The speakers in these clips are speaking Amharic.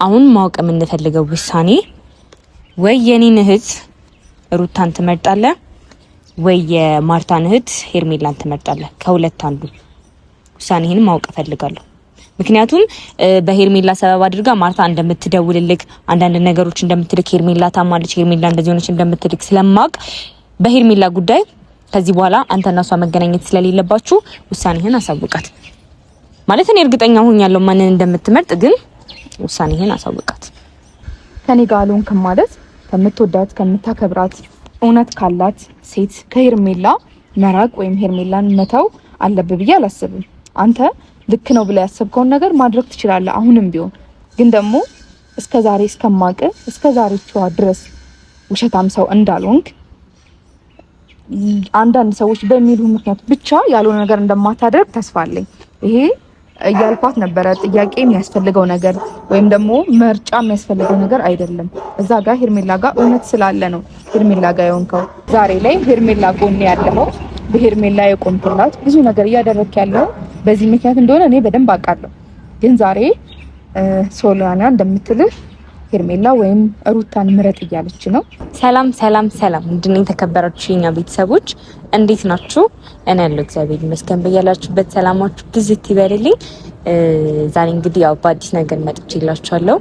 አሁን ማወቅ የምንፈልገው ውሳኔ ወይ የኔን እህት ሩታን ትመርጣለህ ወይ የማርታን እህት ሄርሜላን ትመርጣለህ? ከሁለት አንዱ ውሳኔህን ማወቅ ፈልጋለሁ። ምክንያቱም በሄርሜላ ሰበብ አድርጋ ማርታ እንደምትደውልልክ አንዳንድ ነገሮች እንደምትልክ ሄርሜላ ታማለች፣ ሄርሜላ እንደዚህ ሆነች እንደምትልክ ስለማቅ በሄርሜላ ጉዳይ ከዚህ በኋላ አንተና እሷ መገናኘት ስለሌለባችሁ ውሳኔህን አሳውቃት። ማለት እኔ እርግጠኛ ሆኛለሁ ማንን እንደምትመርጥ፣ ግን ውሳኔህን አሳውቃት። ከኔ ጋር አልሆንክም ማለት ከምትወዳት ከምታከብራት እውነት ካላት ሴት ከሄርሜላ መራቅ ወይም ሄርሜላን መተው አለብህ ብዬ አላስብም። አንተ ልክ ነው ብለህ ያሰብከውን ነገር ማድረግ ትችላለህ አሁንም ቢሆን። ግን ደግሞ እስከዛሬ እስከማቅ እስከዛሬዋ ድረስ ውሸታም ሰው እንዳልሆንክ አንዳንድ ሰዎች በሚሉ ምክንያት ብቻ ያልሆነ ነገር እንደማታደርግ ተስፋ አለኝ። ይሄ እያልኳት ነበረ። ጥያቄ የሚያስፈልገው ነገር ወይም ደግሞ ምርጫ የሚያስፈልገው ነገር አይደለም። እዛ ጋር ሄርሜላ ጋር እውነት ስላለ ነው ሄርሜላ ጋር የሆንከው። ዛሬ ላይ ሄርሜላ ጎን ያለው በሄርሜላ የቆምክላት ብዙ ነገር እያደረክ ያለው በዚህ ምክንያት እንደሆነ እኔ በደንብ አውቃለሁ። ግን ዛሬ ሶሊያና እንደምትልህ ሄርሜላ ወይም ሩታን ምረጥ እያለች ነው። ሰላም ሰላም ሰላም፣ እንድን የተከበራችሁ የኛ ቤተሰቦች እንዴት ናችሁ? እኔ ያለው እግዚአብሔር ይመስገን። በያላችሁበት ሰላማችሁ ብዝት ይበልልኝ። ዛሬ እንግዲህ ያው በአዲስ ነገር መጥቼላችኋለሁ።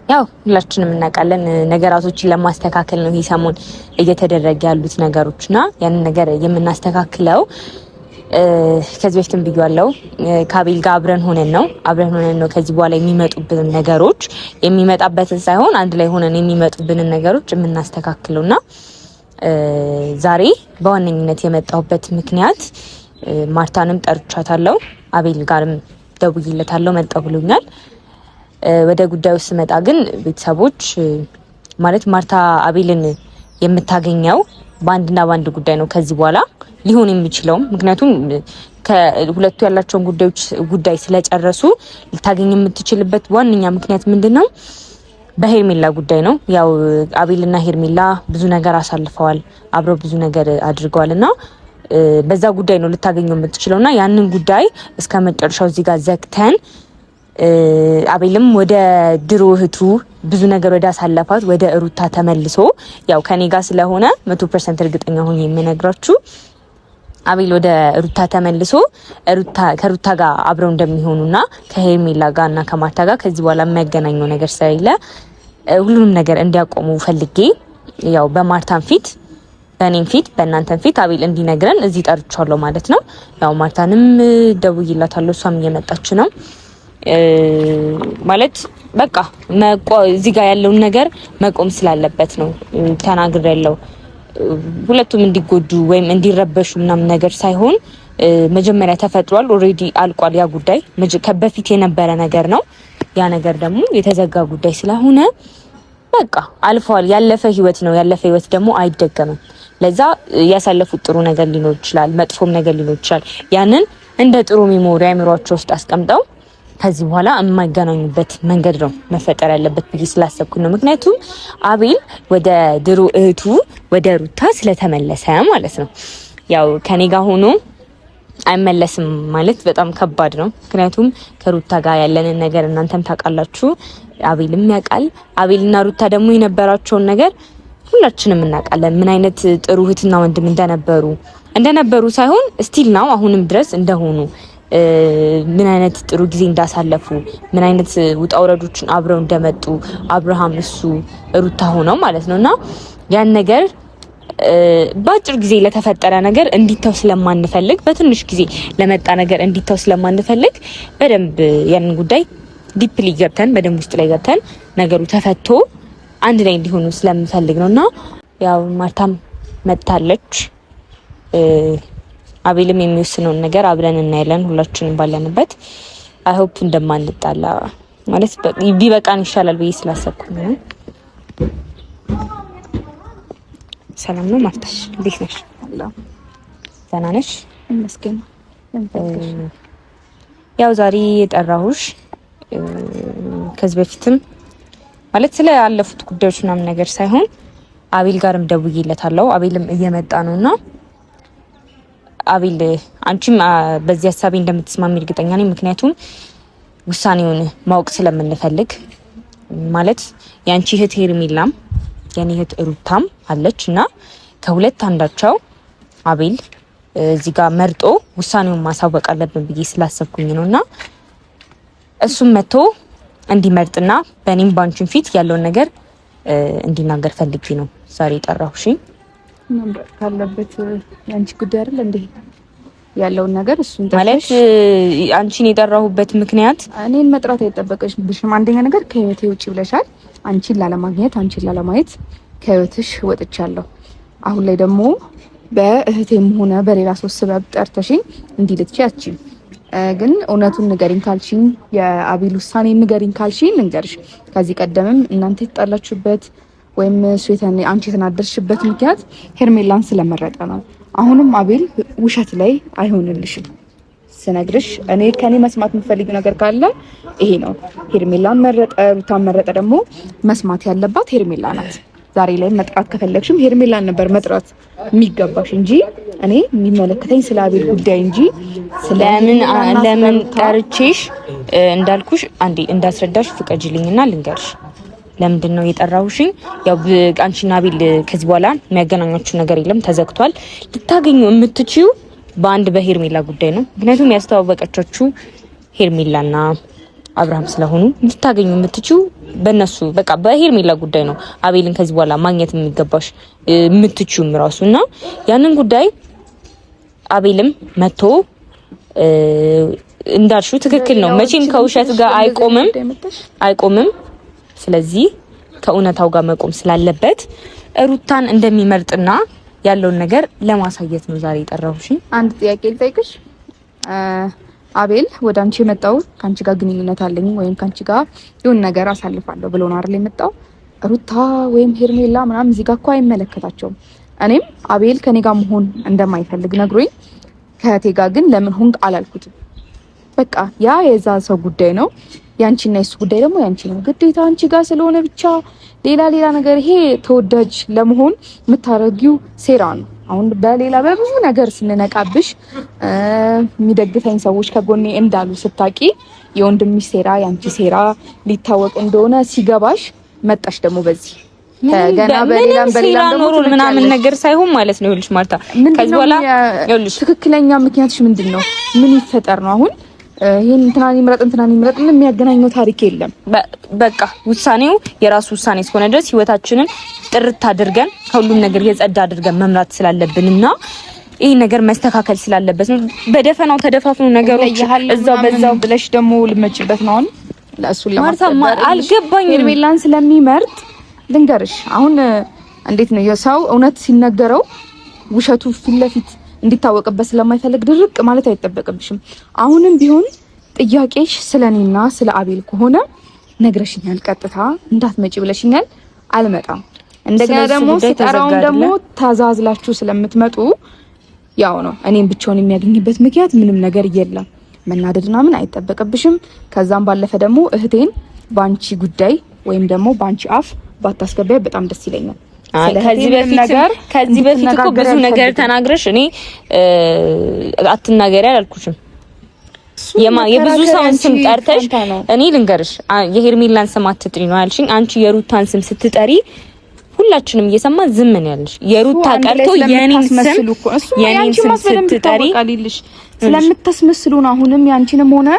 ያው ሁላችንም እናውቃለን ነገራቶችን ለማስተካከል ነው ይሄ ሰሞን እየተደረገ ያሉት ነገሮችና ያንን ነገር የምናስተካክለው ከዚህ በፊትም ብያለሁ ከአቤል ጋር አብረን ሆነን ነው ከዚህ በኋላ የሚመጡብን ነገሮች የሚመጣበትን ሳይሆን አንድ ላይ ሆነን የሚመጡብንን ነገሮች የምናስተካክለውና ዛሬ በዋነኝነት የመጣሁበት ምክንያት ማርታንም ጠርቻታለሁ፣ አቤል ጋርም ደውዬለታለሁ፣ መጣ ብሎኛል። ወደ ጉዳዩ ስመጣ ግን ቤተሰቦች ማለት ማርታ አቤልን የምታገኘው በአንድና በአንድ ጉዳይ ነው ከዚህ በኋላ ሊሆን የሚችለው። ምክንያቱም ከሁለቱ ያላቸውን ጉዳይ ስለጨረሱ ልታገኝ የምትችልበት ዋነኛ ምክንያት ምንድነው? በሄርሜላ ጉዳይ ነው። ያው አቤልና ሄርሜላ ብዙ ነገር አሳልፈዋል፣ አብረው ብዙ ነገር አድርገዋልና በዛ ጉዳይ ነው ልታገኘው የምትችለውና ያንን ጉዳይ እስከ መጨረሻው እዚህ ጋር ዘግተን አቤልም ወደ ድሮ እህቱ ብዙ ነገር ወደ አሳለፋት ወደ ሩታ ተመልሶ ያው ከኔ ጋር ስለሆነ 100% እርግጠኛ ሆኜ የምነግራችሁ አቤል ወደ ሩታ ተመልሶ ከሩታ ጋር አብረው እንደሚሆኑና ከሄርሜላ ጋርና ከማርታ ጋር ከዚህ በኋላ የሚያገናኘው ነገር ስለሌለ ሁሉንም ነገር እንዲያቆሙ ፈልጌ ያው በማርታን ፊት በእኔም ፊት በእናንተም ፊት አቤል እንዲነግረን እዚህ ጠርቻለሁ ማለት ነው። ያው ማርታንም ደውዬላታለሁ፣ እሷም እየመጣች ነው ማለት በቃ እዚህ ጋር ያለውን ነገር መቆም ስላለበት ነው ተናግሬያለሁ። ሁለቱም እንዲጎዱ ወይም እንዲረበሹ ምናምን ነገር ሳይሆን መጀመሪያ ተፈጥሯል፣ ኦሬዲ አልቋል። ያ ጉዳይ ከበፊት የነበረ ነገር ነው። ያ ነገር ደግሞ የተዘጋ ጉዳይ ስለሆነ በቃ አልፏል። ያለፈ ህይወት ነው። ያለፈ ህይወት ደግሞ አይደገምም። ለዛ ያሳለፉት ጥሩ ነገር ሊኖር ይችላል፣ መጥፎም ነገር ሊኖር ይችላል። ያንን እንደ ጥሩ ሜሞሪ አእምሯቸው ውስጥ አስቀምጠው ከዚህ በኋላ የማይገናኙበት መንገድ ነው መፈጠር ያለበት ብዬ ስላሰብኩ ነው። ምክንያቱም አቤል ወደ ድሮ እህቱ ወደ ሩታ ስለተመለሰ ማለት ነው። ያው ከኔ ጋር ሆኖ አይመለስም ማለት በጣም ከባድ ነው። ምክንያቱም ከሩታ ጋር ያለንን ነገር እናንተም ታውቃላችሁ፣ አቤልም ያውቃል። አቤልና ሩታ ደግሞ የነበራቸውን ነገር ሁላችንም እናውቃለን። ምን አይነት ጥሩ እህትና ወንድም እንደነበሩ ሳይሆን ስቲል ነው አሁንም ድረስ እንደሆኑ ምን አይነት ጥሩ ጊዜ እንዳሳለፉ ምን አይነት ውጣ ውረዶችን አብረው እንደመጡ አብርሃም እሱ ሩታ ሆነው ማለት ነውና ያን ነገር በአጭር ጊዜ ለተፈጠረ ነገር እንዲተው ስለማንፈልግ በትንሽ ጊዜ ለመጣ ነገር እንዲተው ስለማንፈልግ በደንብ ያንን ጉዳይ ዲፕሊ ገብተን በደንብ ውስጥ ላይ ገብተን ነገሩ ተፈቶ አንድ ላይ እንዲሆኑ ስለምፈልግ ነውና ያው ማርታም መጣለች። አቤልም የሚወስነውን ነገር አብረን እናያለን ሁላችንም ባለንበት። አይ ሆፕ እንደማንጣላ ማለት ቢበቃን ይሻላል ብዬ ስላሰብኩኝ ነው። ሰላም ነው ማርታሽ፣ እንዴት ነሽ? ደህና ነሽ? ይመስገን። ያው ዛሬ የጠራሁሽ ከዚህ በፊትም ማለት ስለ ያለፉት ጉዳዮች ምናምን ነገር ሳይሆን አቤል ጋርም ደውዬለታለሁ። አቤልም እየመጣ ነውና አቤል አንቺም በዚህ ሀሳቤ እንደምትስማሚ እርግጠኛ ነኝ። ምክንያቱም ውሳኔውን ማወቅ ስለምንፈልግ ማለት ያንቺ እህት ሄርሜላም የኔ እህት ሩታም አለችና ከሁለት አንዳቸው አቤል እዚህ ጋር መርጦ ውሳኔውን ማሳወቅ አለብን ብዬ ስላሰብኩኝ ነውና እሱም መጥቶ እንዲመርጥና በእኔም ባንቺን ፊት ያለውን ነገር እንዲናገር ፈልጌ ነው ዛሬ ጠራሁሽ። ነበር ካለበት ያንቺ ጉዳይ አይደል እንዴ ያለውን ነገር እሱን ማለት አንቺን የጠራሁበት ምክንያት እኔን መጥራት አይጠበቅብሽም። አንደኛ ነገር ከህይወቴ ውጪ ብለሻል። አንቺን ላለማግኘት አንቺን ላለማየት ከህይወትሽ ወጥቻለሁ። አሁን ላይ ደግሞ በእህቴም ሆነ በሌላ ሰው ሰበብ ጠርተሽኝ እንዲህ ልትችያቺ ግን እውነቱን ንገሪኝ ካልሽኝ የአቤል ውሳኔ ንገሪኝ ካልሽኝ ልንገርሽ። ከዚህ ቀደምም እናንተ የተጣላችሁበት ወይም አንቺ የተናደርሽበት ምክንያት ሄርሜላን ስለመረጠ ነው። አሁንም አቤል ውሸት ላይ አይሆንልሽም ስነግርሽ። እኔ ከኔ መስማት የምትፈልጊው ነገር ካለ ይሄ ነው። ሄርሜላን መረጠ ሩታን መረጠ፣ ደግሞ መስማት ያለባት ሄርሜላ ናት። ዛሬ ላይ መጥራት ከፈለግሽም ሄርሜላን ነበር መጥራት የሚገባሽ እንጂ እኔ የሚመለከተኝ ስለ አቤል ጉዳይ እንጂ ለምን ጠርቼሽ እንዳልኩሽ አንዴ እንዳስረዳሽ ፍቀጅልኝና ልንገርሽ። ለምንድን ነው የጠራሁሽኝ? ያው አንቺና አቤል ከዚህ በኋላ የሚያገናኛችሁ ነገር የለም፣ ተዘግቷል። ልታገኙ የምትችዩ በአንድ በሄርሜላ ጉዳይ ነው። ምክንያቱም ያስተዋወቀቻችሁ ሄርሜላና አብርሃም ስለሆኑ ልታገኙ የምትችዩ በእነሱ በቃ በሄርሜላ ጉዳይ ነው። አቤልን ከዚህ በኋላ ማግኘት የሚገባሽ የምትችዩም ራሱና ያንን ጉዳይ አቤልም መጥቶ እንዳልሽው ትክክል ነው። መቼም ከውሸት ጋር አይቆምም። ስለዚህ ከእውነታው ጋር መቆም ስላለበት ሩታን እንደሚመርጥና ያለውን ነገር ለማሳየት ነው ዛሬ የጠራሁሽ። አንድ ጥያቄ ልጠይቅሽ። አቤል ወደ አንቺ የመጣው ካንቺ ጋር ግንኙነት አለኝ ወይም ካንቺ ጋር የሆነ ነገር አሳልፋለሁ ብሎ ነው አይደል የመጣው? ሩታ ወይም ሄርሜላ ምናምን እዚህ ጋር እኮ አይመለከታቸውም። እኔም አቤል ከኔ ጋር መሆን እንደማይፈልግ ነግሮኝ ከእቴ ጋር ግን ለምን ሆንክ አላልኩትም። በቃ ያ የዛ ሰው ጉዳይ ነው። ያንቺና የሱ ጉዳይ ደግሞ ያንቺ ነው። ግዴታ አንቺ ጋር ስለሆነ ብቻ ሌላ ነገር ይሄ ተወዳጅ ለመሆን የምታረጊው ሴራ ነው። አሁን በሌላ በብዙ ነገር ስንነቃብሽ የሚደግፈኝ ሰዎች ከጎኔ እንዳሉ ስታቂ የወንድምሽ ሴራ ያንቺ ሴራ ሊታወቅ እንደሆነ ሲገባሽ መጣሽ ደግሞ በዚህ ገና በሌላም ደግሞ ምናምን ነገር ሳይሆን ማለት ነው። ይኸውልሽ ማርታ ከዚህ በኋላ ይኸውልሽ ትክክለኛ ምክንያትሽ ምንድነው? ምን ይፈጠር ነው አሁን ይሄን እንትናን ይምረጥ የሚያገናኘው ታሪክ የለም። በቃ ውሳኔው የራሱ ውሳኔ እስከሆነ ድረስ ህይወታችንን ጥርት አድርገን ከሁሉም ነገር የጸዳ አድርገን መምራት ስላለብንና ይሄ ነገር መስተካከል ስላለበት ነው። በደፈናው ተደፋፍኑ ነገሮች እዛው በዛው ብለሽ ደግሞ ልመጭበት ነው። አሁን ለእሱን ለማስተማር አልገባኝም። ሄርሜላን ስለሚመርጥ ልንገርሽ። አሁን እንዴት ነው የሰው እውነት ሲነገረው ውሸቱ ፊት ለፊት እንዲታወቅበት ስለማይፈልግ ድርቅ ማለት አይጠበቅብሽም። አሁንም ቢሆን ጥያቄሽ ስለኔና ስለ አቤል ከሆነ ነግረሽኛል፣ ቀጥታ እንዳትመጪ ብለሽኛል። አልመጣም። እንደገና ደግሞ ሲጠራውን ደግሞ ተዛዝላችሁ ስለምትመጡ ያው ነው እኔም ብቻውን የሚያገኝበት ምክንያት ምንም ነገር የለም። መናደድና ምን አይጠበቅብሽም። ከዛም ባለፈ ደግሞ እህቴን ባንቺ ጉዳይ ወይም ደግሞ ባንቺ አፍ ባታስገባይ በጣም ደስ ይለኛል። ከዚህ በፊት እኮ ብዙ ነገር ተናግረሽ እኔ አትናገሪ አላልኩሽም። የብዙ ሰውን ስም ጠርተሽ እኔ ልንገርሽ የሄርሜላን ስም አትጥሪ ነው ያልሽኝ። አንቺ የሩታን ስም ስትጠሪ ሁላችንም እየሰማን ዝም ነው ያልሽ። የሩታ ቀርቶ የኔን ስም ስትጠሪ ስለምታስመስሉ ነው። አሁንም ያንቺንም ሆነ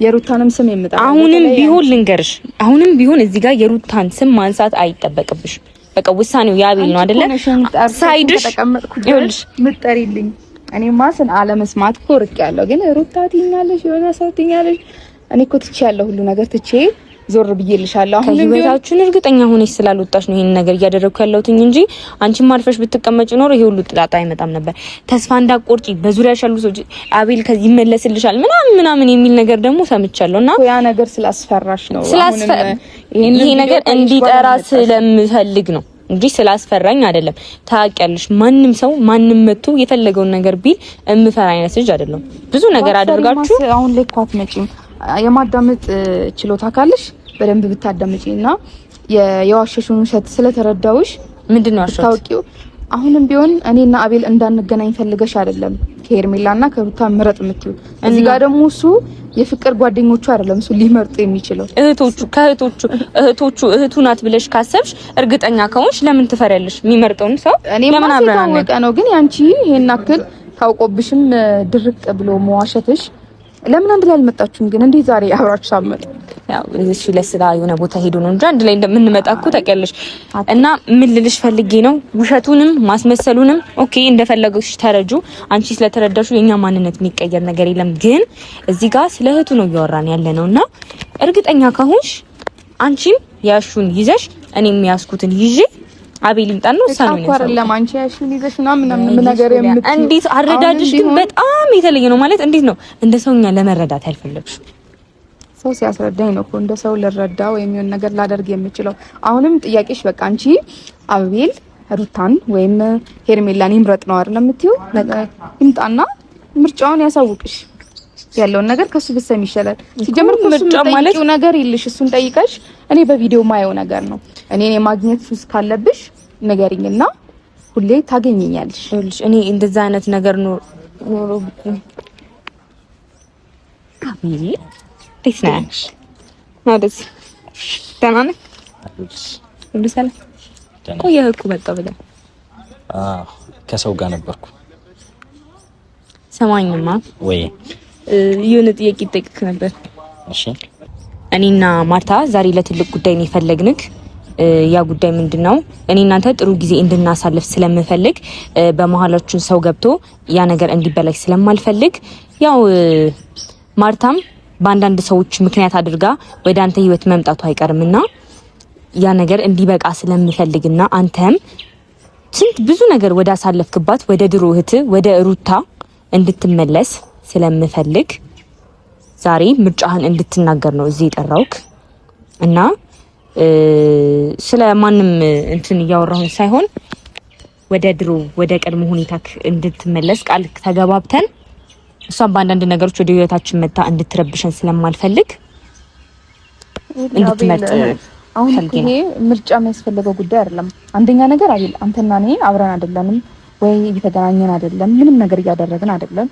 የሩታንም ስም የምጠራ አሁንም ቢሆን ልንገርሽ፣ አሁንም ቢሆን እዚህ ጋር የሩታን ስም ማንሳት አይጠበቅብሽ። በቃ ውሳኔው ያቤል ነው አይደለ? ሳይድሽ ይኸውልሽ ምጠሪልኝ እኔማ ስን አለመስማት ኮርቅ ያለው ግን ሩታ ትኛለሽ፣ የሆነ ሰው ትኛለሽ። እኔ እኮ ትቼያለሁ፣ ሁሉ ነገር ትቼ ዞር ብዬልሻለሁ። አሁን ከህይወታችን እርግጠኛ ሆነሽ ስላልወጣሽ ነው ይሄን ነገር እያደረኩ ያለሁት እንጂ አንቺም አልፈሽ ብትቀመጪ ኖር ይሄ ሁሉ ጥላጣ አይመጣም ነበር። ተስፋ እንዳትቆርጪ፣ በዙሪያሽ ያሉ ሰዎች አቤል ከዚህ ይመለስልሻል ምናምን የሚል ነገር ደግሞ ሰምቻለሁና ያ ነገር ስላስፈራሽ ነው። ይሄ ነገር እንዲጠራ ስለምፈልግ ነው እንጂ ስላስፈራኝ አይደለም። ታውቂያለሽ፣ ማንም ሰው ማንም መጥቶ የፈለገውን ነገር ቢል እምፈራ አይነት ልጅ አይደለም። ብዙ ነገር አድርጋችሁ አሁን ላይ እኮ አትመጪም። የማዳመጥ ችሎታ ካለሽ በደንብ ብታዳምጪና የዋሸሽውን ውሸት ስለተረዳውሽ ምንድነው አሽት ታውቂው። አሁንም ቢሆን እኔና አቤል እንዳንገናኝ ፈልገሽ አይደለም ከሄርሜላና ከሩታ ምረጥ የምትዩ እዚህ ጋር ደግሞ እሱ የፍቅር ጓደኞቹ አይደለም እሱ ሊመርጥ የሚችለው እህቱ ናት ብለሽ ካሰብሽ እርግጠኛ ከሆንሽ ለምን ትፈሪያለሽ? የሚመርጠውን ሰው ለምን አብረን ነው? ግን ያንቺ ይሄን አክል ታውቆብሽም ድርቅ ብሎ መዋሸትሽ ለምን አንድ ላይ አልመጣችሁም? ግን እንዴ ዛሬ አብራችሁ ሳመጡ ያው እሱ ለስራ የሆነ ቦታ ሄዶ ነው እንጂ አንድ ላይ እንደምንመጣ እኮ ታውቂያለሽ። እና ምን ልልሽ ፈልጌ ነው ውሸቱንም ማስመሰሉንም ኦኬ እንደፈለገሽ ተረጁ። አንቺ ስለተረዳሹ የኛ ማንነት የሚቀየር ነገር የለም። ግን እዚህ ጋር ስለ እህቱ ነው እያወራን ያለነውና እርግጠኛ ከሆንሽ አንቺም ያሹን ይዘሽ እኔም ያስኩትን ይዤ አቤል ይምጣና ወሳኔ ነው አይደለም። አንቺ ያሹን ይዘሽ ምናምን ነገር የምትይ እንዴት አረዳድሽ ግን በጣም የተለየ ነው ማለት እንዴት ነው እንደ ሰውኛ ለመረዳት ያልፈለግሽ? ሰው ሲያስረዳኝ ነው እኮ እንደ ሰው ልረዳ ወይም የሆነ ነገር ላደርግ የምችለው። አሁንም ጥያቄሽ በቃ አንቺ አቤል ሩታን ወይም ሄርሜላን ይምረጥ ነው አይደለም የምትይው? ይምጣና ምርጫውን ያሳውቅሽ። ያለውን ነገር ከሱ ብትሰሚ ይሻላል። ሲጀምር ምርጫ ማለት ነገር ይልሽ እሱን ጠይቀሽ እኔ በቪዲዮ ማየው ነገር ነው። እኔን የማግኘት ሱስ ካለብሽ ንገሪኝና ሁሌ ታገኘኛለሽ። እኔ እንደዛ አይነት ነገር ኖሮ አቤል እንዴት ነሽ? ማለት ደህና ነህ? ሁሉ ሰላም? ቆየህ እኮ መጣሁ ብለህ። ከሰው ጋር ነበርኩ። ሰማኝማ ወይ የሆነ ጥያቄ ልጠይቅህ ነበር። እሺ። እኔና ማርታ ዛሬ ለትልቅ ጉዳይ ነው የፈለግንክ። ያ ጉዳይ ምንድነው? እኔ እናንተ ጥሩ ጊዜ እንድናሳልፍ ስለምፈልግ በመሀላችን ሰው ገብቶ ያ ነገር እንዲበላሽ ስለማልፈልግ ያው ማርታም በአንዳንድ ሰዎች ምክንያት አድርጋ ወደ አንተ ህይወት መምጣቱ አይቀርምና ያ ነገር እንዲበቃ ስለምፈልግና አንተም ስንት ብዙ ነገር ወደ አሳለፍክባት ወደ ድሮ እህት ወደ ሩታ እንድትመለስ ስለምፈልግ ዛሬ ምርጫህን እንድትናገር ነው እዚህ የጠራውክ እና ስለማንም እንትን እያወራሁን ሳይሆን ወደ ድሮ ወደ ቀድሞ ሁኔታክ እንድትመለስ ቃል ተገባብተን እሷም በአንዳንድ ነገሮች ወደ ህይወታችን መጣ እንድትረብሸን ስለማልፈልግ እንድትመርጥ አሁን ይሄ ምርጫ የሚያስፈልገው ጉዳይ አይደለም። አንደኛ ነገር አቤል አንተና እኔ አብረን አይደለንም ወይ እየተገናኘን አይደለም፣ ምንም ነገር እያደረግን አይደለም።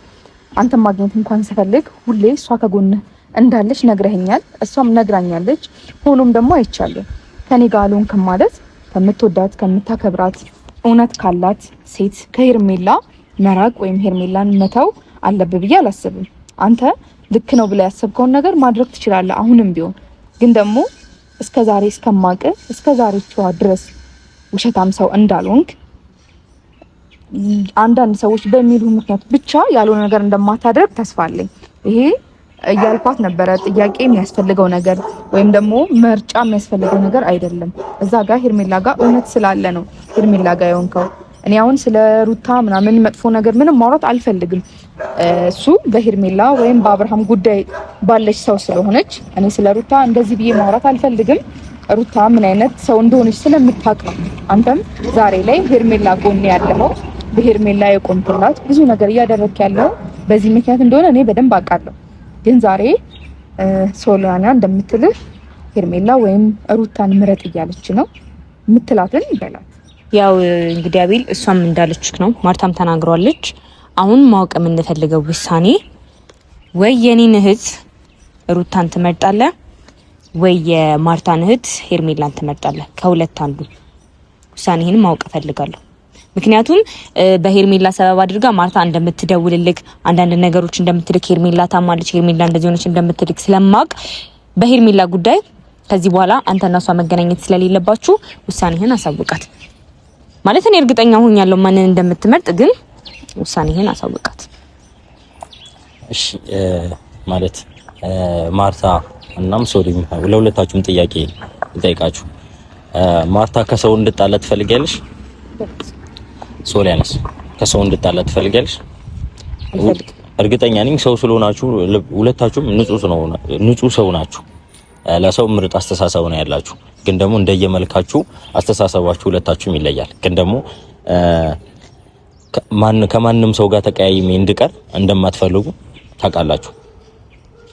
አንተ ማግኘት እንኳን ስፈልግ ሁሌ እሷ ከጎንህ እንዳለች ነግረኸኛል፣ እሷም ነግራኛለች። ሆኖም ደግሞ አይቻለሁ ከኔ ጋር አልሆንክም ማለት ከምትወዳት ከምታከብራት እውነት ካላት ሴት ከሄርሜላ መራቅ ወይም ሄርሜላን መተው አለብህ ብዬ አላስብም። አንተ ልክ ነው ብለህ ያሰብከውን ነገር ማድረግ ትችላለህ አሁንም ቢሆን። ግን ደግሞ እስከዛሬ እስከማውቅ እስከዛሬዋ ድረስ ውሸታም ሰው እንዳልሆንክ አንዳንድ ሰዎች በሚሉ ምክንያት ብቻ ያልሆነ ነገር እንደማታደርግ ተስፋ አለኝ። ይሄ እያልኳት ነበረ። ጥያቄ የሚያስፈልገው ነገር ወይም ደግሞ ምርጫ የሚያስፈልገው ነገር አይደለም። እዛ ጋር ሄርሜላ ጋር እውነት ስላለ ነው ሄርሜላ ጋር የሆንከው። እኔ አሁን ስለ ሩታ ምናምን መጥፎ ነገር ምንም ማውራት አልፈልግም። እሱ በሄርሜላ ወይም በአብርሃም ጉዳይ ባለች ሰው ስለሆነች እኔ ስለ ሩታ እንደዚህ ብዬ ማውራት አልፈልግም። ሩታ ምን አይነት ሰው እንደሆነች ስለምታውቅ ነው አንተም ዛሬ ላይ ሄርሜላ ጎን ያለው በሄርሜላ የቆምክላት ብዙ ነገር እያደረክ ያለው በዚህ ምክንያት እንደሆነ እኔ በደንብ አውቃለሁ። ግን ዛሬ ሶሊያና እንደምትልህ ሄርሜላ ወይም ሩታን ምረጥ እያለች ነው የምትላትን ይበላል። ያው እንግዲህ አቤል እሷም እንዳለችክ ነው፣ ማርታም ተናግሯለች። አሁን ማወቅ የምንፈልገው ውሳኔ ወይ የኔን እህት ሩታን ትመርጣለህ ወይ የማርታን እህት ሄርሜላን ትመርጣለህ። ከሁለት አንዱ ውሳኔህን ማወቅ እፈልጋለሁ። ምክንያቱም በሄርሜላ ሰበብ አድርጋ ማርታ እንደምትደውልልክ አንዳንድ ነገሮች እንደምትልክ ሄርሜላ ታማለች፣ ሄርሜላ እንደዚህ ሆነች እንደምትልክ ስለማቅ በሄርሜላ ጉዳይ ከዚህ በኋላ አንተና እሷ መገናኘት ስለሌለባችሁ ውሳኔህን አሳውቃት። ማለት እኔ እርግጠኛ ሆኛለሁ ማንን እንደምትመርጥ፣ ግን ውሳኔህን አሳውቃት። እሺ ማለት ማርታ እናም ሶሪም ለሁለታችሁም ጥያቄ ልጠይቃችሁ። ማርታ ከሰው እንድጣላ ትፈልጊያለሽ? ሶሊያንስ ከሰው እንድጣላ ትፈልጊያለሽ? እርግጠኛ ነኝ ሰው ስለሆናችሁ ሁለታችሁም ንጹህ ሰው ናችሁ። ለሰው ምርጥ አስተሳሰብ ነው ያላችሁ። ግን ደግሞ እንደየመልካችሁ አስተሳሰባችሁ ሁለታችሁም ይለያል። ግን ደግሞ ከማንም ሰው ጋር ተቀያይሜ እንድቀር እንደማትፈልጉ ታውቃላችሁ።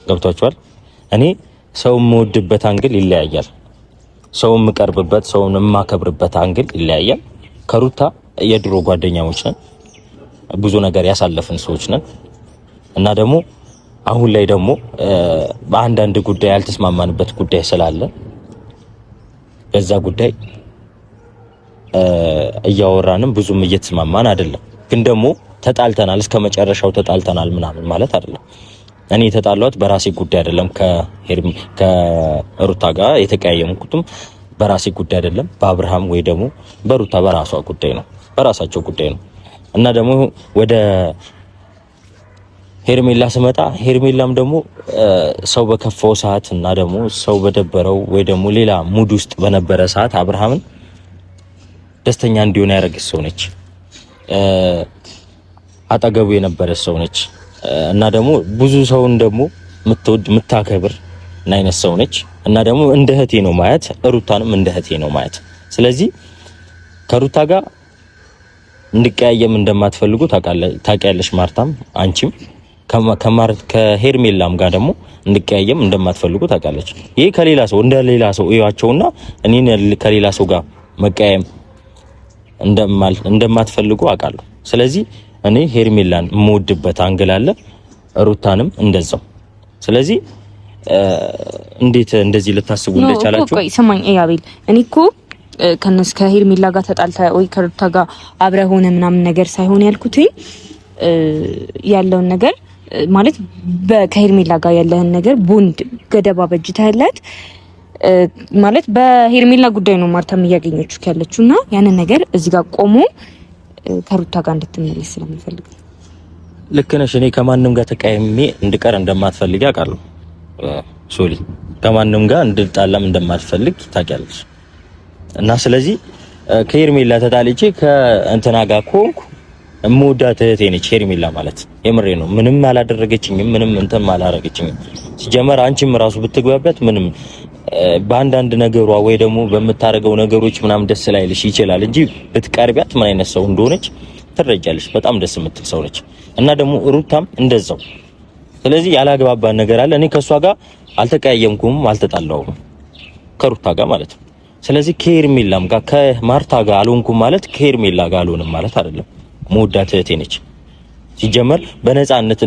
ገብቷችኋል? እኔ ሰው የምወድበት አንግል ይለያያል። ሰው የምቀርብበት፣ ሰውን የማከብርበት አንግል ይለያያል። ከሩታ የድሮ ጓደኛሞች ነን። ብዙ ነገር ያሳለፍን ሰዎች ነን እና ደግሞ አሁን ላይ ደግሞ በአንዳንድ ጉዳይ ያልተስማማንበት ጉዳይ ስላለ በዛ ጉዳይ እያወራንም ብዙም እየተስማማን አይደለም። ግን ደግሞ ተጣልተናል፣ እስከ መጨረሻው ተጣልተናል ምናምን ማለት አይደለም። እኔ የተጣላሁት በራሴ ጉዳይ አይደለም። ከሩታ ጋር የተቀያየምኩትም በራሴ ጉዳይ አይደለም። በአብርሃም ወይ ደግሞ በሩታ በራሷ ጉዳይ ነው፣ በራሳቸው ጉዳይ ነው እና ደግሞ ወደ ሄርሜላ ስመጣ ሄርሜላም ደግሞ ሰው በከፋው ሰዓት እና ደግሞ ሰው በደበረው ወይ ደግሞ ሌላ ሙድ ውስጥ በነበረ ሰዓት አብርሃምን ደስተኛ እንዲሆን ያደረገች ሰው ነች። አጠገቡ የነበረች ሰው ነች እና ደግሞ ብዙ ሰውን ደግሞ የምትወድ የምታከብር እና አይነት ሰው ነች እና ደግሞ እንደ እህቴ ነው ማየት፣ ሩታንም እንደ እህቴ ነው ማየት። ስለዚህ ከሩታ ጋር እንድቀያየም እንደማትፈልጉ ታውቂያለሽ ማርታም አንቺም ከሄርሜላም ጋር ደግሞ እንድቀያየም እንደማትፈልጉ ታውቃለች። ይሄ ከሌላ ሰው እንደ ሌላ ሰው እዩዋቸውና እኔን ከሌላ ሰው ጋር መቀያየም እንደማትፈልጉ አውቃለሁ። ስለዚህ እኔ ሄርሜላን የምወድበት አንግል አለ፣ ሩታንም እንደዛው። ስለዚህ እንዴት እንደዚህ ልታስቡ እንደቻላችሁ ቆይ ስማኝ አቤል፣ እኔ እኮ ከሄርሜላ ጋር ተጣልታ ወይ ከሩታ ጋር አብረ ሆነ ምናምን ነገር ሳይሆን ያልኩትኝ ያለውን ነገር ማለት ከሄርሜላ ጋር ያለህን ነገር ቦንድ ገደባ በጅታለት ማለት በሄርሜላ ጉዳይ ነው ማርታም እያገኘችው ያለችውና ያንን ነገር እዚህ ጋር ቆሞ ከሩታ ጋር እንድትመለስ ስለምፈልግ ልክ ነሽ። እኔ ከማንም ጋር ተቃይሜ እንድቀር እንደማትፈልግ አውቃለሁ ሶሊ፣ ከማንም ጋር እንድጣላም እንደማትፈልግ ታውቂያለሽ። እና ስለዚህ ከሄርሜላ ተጣልቼ ከእንትና ጋር ኮንኩ እምወዳት እህቴ ነች ሄርሜላ ማለት የምሬ ነው። ምንም አላደረገችኝም፣ ምንም እንትን አላደረገችኝም። ሲጀመር አንቺም ራሱ ብትግባበት ምንም በአንዳንድ ነገሯ ወይ ደግሞ በምታረገው ነገሮች ምናምን ደስ ላይልሽ ይችላል እንጂ ብትቀርቢያት ምን አይነት ሰው እንደሆነች ትረጃለሽ። በጣም ደስ የምትል ሰው ነች እና ደግሞ ሩታም እንደዛው። ስለዚህ ያላግባባን ነገር አለ። እኔ ከሷ ጋር አልተቀያየምኩም፣ አልተጣላሁም ከሩታ ጋር ማለት ነው። ስለዚህ ከሄርሜላም ጋር ከማርታ ጋር አልሆንኩም ማለት ከሄርሜላ ጋር አልሆንም ማለት አይደለም። መወዳት እህቴ ነች። ሲጀመር በነፃነት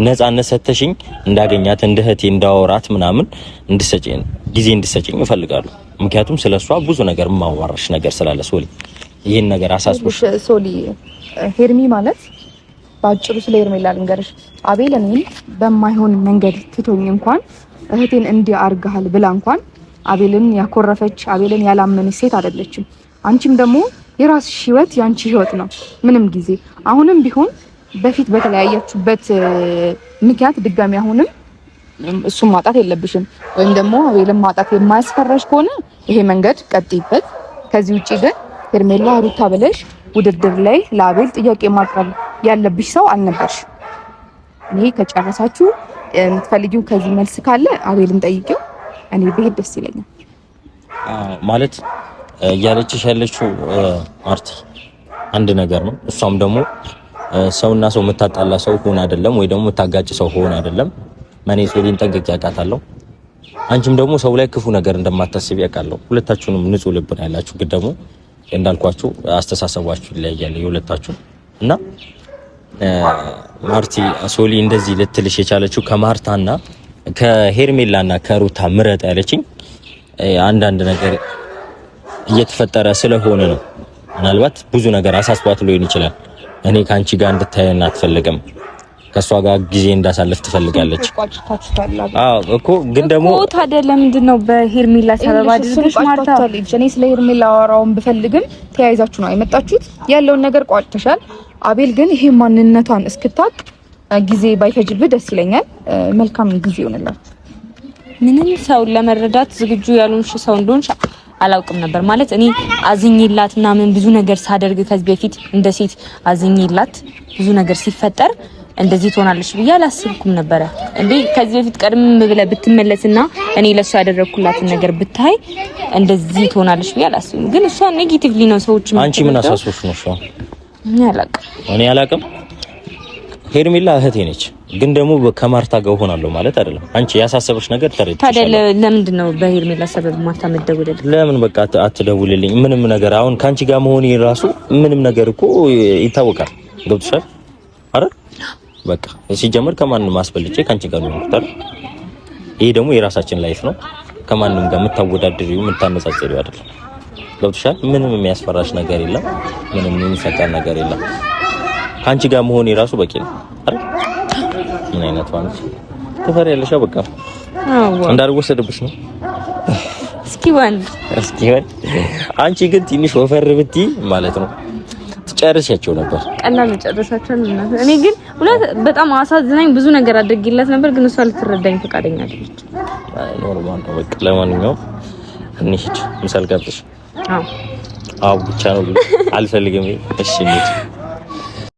ነፃነት ሰተሽኝ እንዳገኛት እንደ እህቴ እንዳወራት ምናምን እንድሰጪኝ ጊዜ እንድሰጪኝ እፈልጋለሁ። ምክንያቱም ስለሷ ብዙ ነገር ማዋራሽ ነገር ስላለ ሶሊ፣ ይሄን ነገር አሳስቦሽ ሶሊ። ሄርሚ ማለት ባጭሩ ስለ ሄርሜላ ልንገርሽ፣ አቤል እኔን በማይሆን መንገድ ትቶኝ እንኳን እህቴን እንዲህ አርጋሃል ብላ እንኳን አቤልን ያኮረፈች አቤልን ያላመነች ሴት አይደለችም። አንቺም ደግሞ የራስሽ ህይወት ያንቺ ህይወት ነው። ምንም ጊዜ አሁንም ቢሆን በፊት በተለያያችሁበት ምክንያት ድጋሚ አሁንም እሱን ማጣት የለብሽም። ወይም ደግሞ አቤልን ማጣት የማያስፈራሽ ከሆነ ይሄ መንገድ ቀጥይበት። ከዚህ ውጪ ግን ሄርሜላ ሩታ ብለሽ ውድድር ላይ ለአቤል ጥያቄ ማቅረብ ያለብሽ ሰው አልነበርሽ። እኔ ከጨረሳችሁ የምትፈልጊው ከዚህ መልስ ካለ አቤልን ጠይቂው፣ እኔ ብሄድ ደስ ይለኛል። ማለት እያለችሽ ያለችው ማርቲ አንድ ነገር ነው። እሷም ደግሞ ሰውና ሰው የምታጣላ ሰው ሆነ አይደለም ወይ ደግሞ የምታጋጭ ሰው ሆነ አይደለም። ማኔ ሶሊን ጠንቅቄ አውቃታለሁ። አንቺም ደግሞ ሰው ላይ ክፉ ነገር እንደማታስቢ አውቃለሁ። ሁለታችሁንም ንጹህ ልብ ነው ያላችሁ። ግን ደግሞ እንዳልኳችሁ አስተሳሰባችሁ ይለያያል የሁለታችሁ እና ማርቲ ሶሊ እንደዚህ ልትልሽ የቻለችው ከማርታና ከሄርሜላና ከሩታ ምረጥ ያለችኝ አንዳንድ ነገር እየተፈጠረ ስለሆነ ነው። ምናልባት ብዙ ነገር አሳስቧት ሊሆን ይችላል። እኔ ካንቺ ጋር እንድታየን አትፈልግም። ከሷ ጋር ጊዜ እንዳሳለፍ ትፈልጋለች። አዎ እኮ ግን ደግሞ ታዲያ ለምንድን ነው በሄርሜላ ሰበብ አድርገሽ ማርታ? እኔ ስለ ሄርሜላ አወራውን ብፈልግም ተያይዛችሁ ነው የመጣችሁት። ያለውን ነገር ቋጭተሻል። አቤል ግን ይሄ ማንነቷን እስክታቅ ጊዜ ባይፈጅብህ ደስ ይለኛል። መልካም ጊዜ ይሆንላችሁ። ምንም ሰው ለመረዳት ዝግጁ ያልሆንሽ ሰው እንደሆንሽ አላውቅም ነበር። ማለት እኔ አዝኝላት እና ምን ብዙ ነገር ሳደርግ ከዚህ በፊት እንደ ሴት አዝኝላት ብዙ ነገር ሲፈጠር እንደዚህ ትሆናለች ብዬ አላስብኩም ነበር። እንዴ ከዚህ በፊት ቀድም ብለህ ብትመለስና እኔ ለሷ ያደረኩላትን ነገር ብታይ እንደዚህ ትሆናለች ብዬ አላስብም። ግን እሷ ኔጌቲቭሊ ነው ሰዎች አንቺ ምን አሳስቦሽ ነው? እሷ እኔ አላውቅም። ሄርሜላ እህቴ ነች። ግን ደግሞ ከማርታ ጋር ሆናለሁ ማለት አይደለም። አንቺ ያሳሰበሽ ነገር ተረድተሽ ታዲያ ለምንድን ነው በሄርሜላ ሰበብ ማርታ መደወልልኝ? ለምን በቃ አትደውልልኝ? ምንም ነገር አሁን ካንቺ ጋር መሆኔ ራሱ ምንም ነገር እኮ ይታወቃል። ገብቶሻል? አይደል? በቃ ሲጀመር ከማንም ማስበልጬ ካንቺ ጋር ነው የምትጠር። ይሄ ደግሞ የራሳችን ላይፍ ነው። ከማንም ጋር የምታወዳድሪው የምታነጻጽሪው አይደል? ገብቶሻል? ምንም የሚያስፈራሽ ነገር የለም። ምንም የሚፈጠር ነገር የለም። ካንቺ ጋር መሆን የራሱ በቂ ነው አይደል? ምን አይነት ዋንስ ትፈሪያለሽ? በቃ እንዳልወሰድብሽ ነው። እስኪ ወንድ አንቺ ግን ትንሽ ወፈር ብትይ ማለት ነው ትጨርሻቸው ነበር። ቀላል ጨርሳቸው ነበር። እኔ ግን ሁለት በጣም አሳዝናኝ ብዙ ነገር አድርጌላት ነበር፣ ግን እሷ ልትረዳኝ ፈቃደኛ አይደለች። ኖርማል ነው በቃ። ለማንኛውም እንሂድ። ምሳል ጋብዝሽ? አዎ ብቻ ነው አልፈልግም። እሺ እንሂድ።